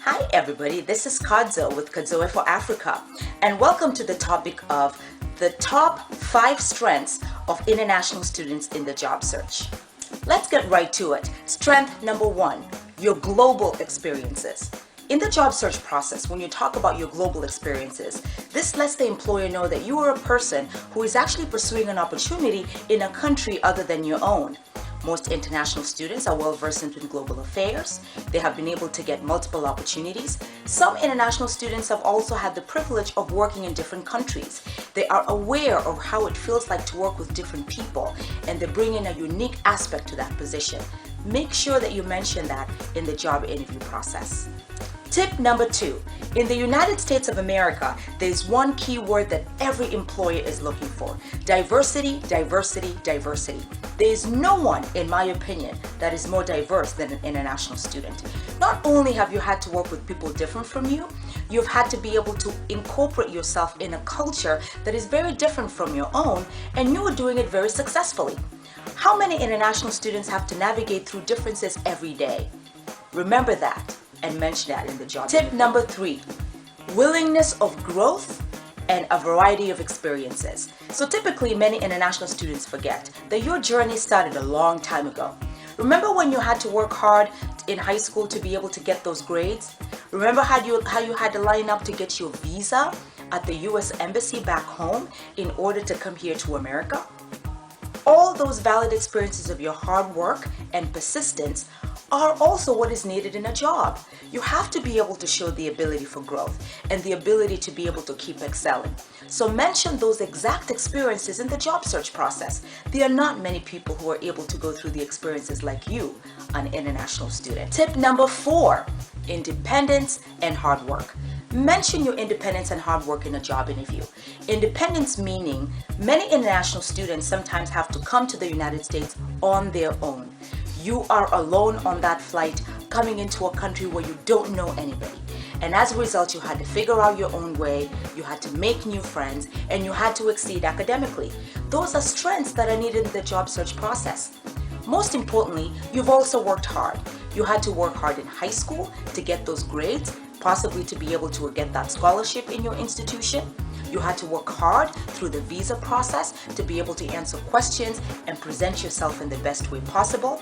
Hi everybody, this is Kadzo with Kadzo for Africa, and welcome to the topic of the top 5 strengths of international students in the job search. Let's get right to it. Strength number 1, your global experiences. In the job search process, when you talk about your global experiences, this lets the employer know that you are a person who is actually pursuing an opportunity in a country other than your own. Most international students are well versed in global affairs. They have been able to get multiple opportunities. Some international students have also had the privilege of working in different countries. They are aware of how it feels like to work with different people, and they bring in a unique aspect to that position. Make sure that you mention that in the job interview process. Tip number 2, in the United States of America, there's one key word that every employer is looking for: diversity, diversity, diversity. There is no one, in my opinion, that is more diverse than an international student. Not only have you had to work with people different from you, you've had to be able to incorporate yourself in a culture that is very different from your own, and you are doing it very successfully. How many international students have to navigate through differences every day? Remember that and mention that in the job. Tip number 3, willingness of growth and a variety of experiences. So typically many international students forget that your journey started a long time ago. Remember when you had to work hard in high school to be able to get those grades? Remember how you had to line up to get your visa at the US Embassy back home in order to come here to America? All those valid experiences of your hard work and persistence are also what is needed in a job. You have to be able to show the ability for growth and the ability to be able to keep excelling. So mention those exact experiences in the job search process. There are not many people who are able to go through the experiences like you, an international student. Tip number 4, independence and hard work. Mention your independence and hard work in a job interview. Independence meaning many international students sometimes have to come to the United States on their own. You are alone on that flight, coming into a country where you don't know anybody. And as a result, you had to figure out your own way, you had to make new friends, and you had to exceed academically. Those are strengths that are needed in the job search process. Most importantly, you've also worked hard. You had to work hard in high school to get those grades, possibly to be able to get that scholarship in your institution. You had to work hard through the visa process to be able to answer questions and present yourself in the best way possible.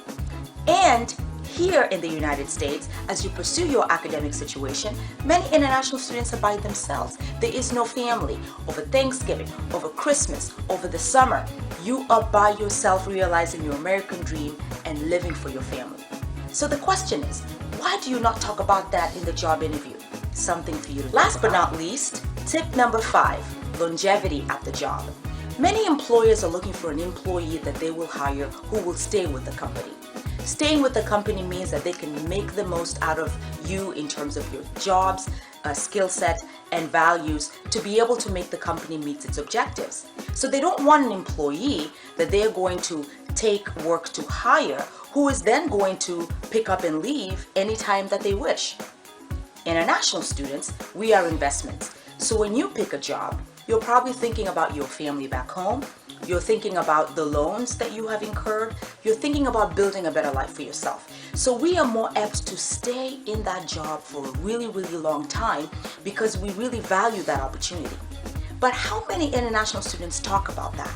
And here in the United States, as you pursue your academic situation, many international students are by themselves. There is no family. Over Thanksgiving, over Christmas, over the summer, you are by yourself realizing your American dream and living for your family. So the question is, why do you not talk about that in the job interview? Something for you to last but not least, tip number 5, longevity at the job. Many employers are looking for an employee that they will hire who will stay with the company. Staying with the company means that they can make the most out of you in terms of your jobs, skill set, and values to be able to make the company meet its objectives. So they don't want an employee that they are going to take work to hire who is then going to pick up and leave anytime that they wish. International students, we are investments. So when you pick a job, you're probably thinking about your family back home. You're thinking about the loans that you have incurred. You're thinking about building a better life for yourself. So we are more apt to stay in that job for a really, really long time because we really value that opportunity. But how many international students talk about that?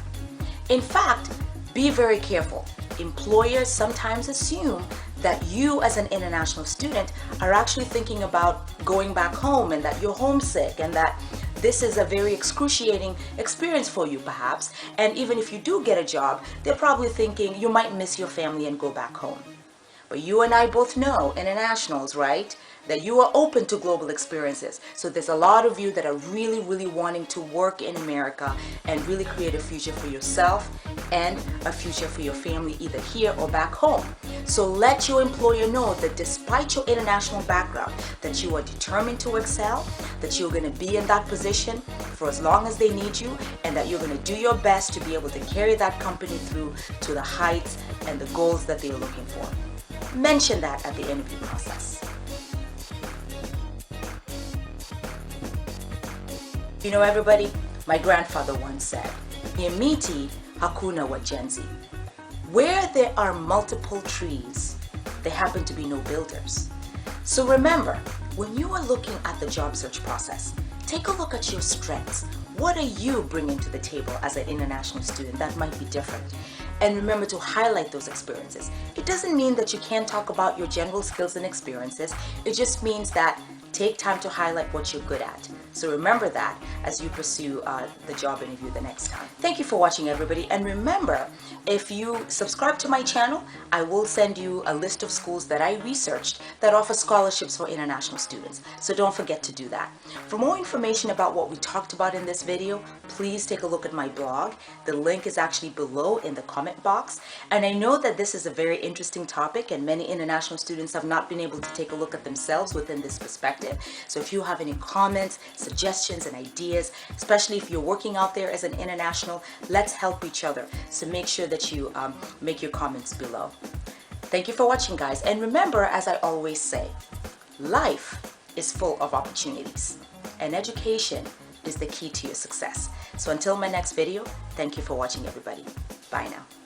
In fact, be very careful. Employers sometimes assume that you as an international student are actually thinking about going back home and that you're homesick and that this is a very excruciating experience for you perhaps. And even if you do get a job, they're probably thinking you might miss your family and go back home. But you and I both know, internationals, right, that you are open to global experiences. So there's a lot of you that are really, really wanting to work in America and really create a future for yourself and a future for your family, either here or back home. So let your employer know that despite your international background, that you are determined to excel, that you're going to be in that position for as long as they need you, and that you're going to do your best to be able to carry that company through to the heights and the goals that they're looking for. Mention that at the interview process. You know, everybody, my grandfather once said, "Miti hakuna wajenzi." Where there are multiple trees, there happen to be no builders. So remember, When you are looking at the job search process, take a look at your strengths. What are you bringing to the table as an international student that might be different? And remember to highlight those experiences. It doesn't mean that you can't talk about your general skills and experiences. It just means that take time to highlight what you're good at. So remember that as you pursue the job interview the next time. Thank you for watching, everybody. And remember, if you subscribe to my channel, I will send you a list of schools that I researched that offer scholarships for international students. So don't forget to do that. For more information about what we talked about in this video, please take a look at my blog. The link is actually below in the comment box. And I know that this is a very interesting topic, and many international students have not been able to take a look at themselves within this perspective. So if you have any comments, suggestions, and ideas, especially if you're working out there as an international, let's help each other. So make sure that you make your comments below. Thank you for watching, guys. And remember, as I always say, life is full of opportunities, and education is the key to your success. So until my next video, thank you for watching, everybody. Bye now.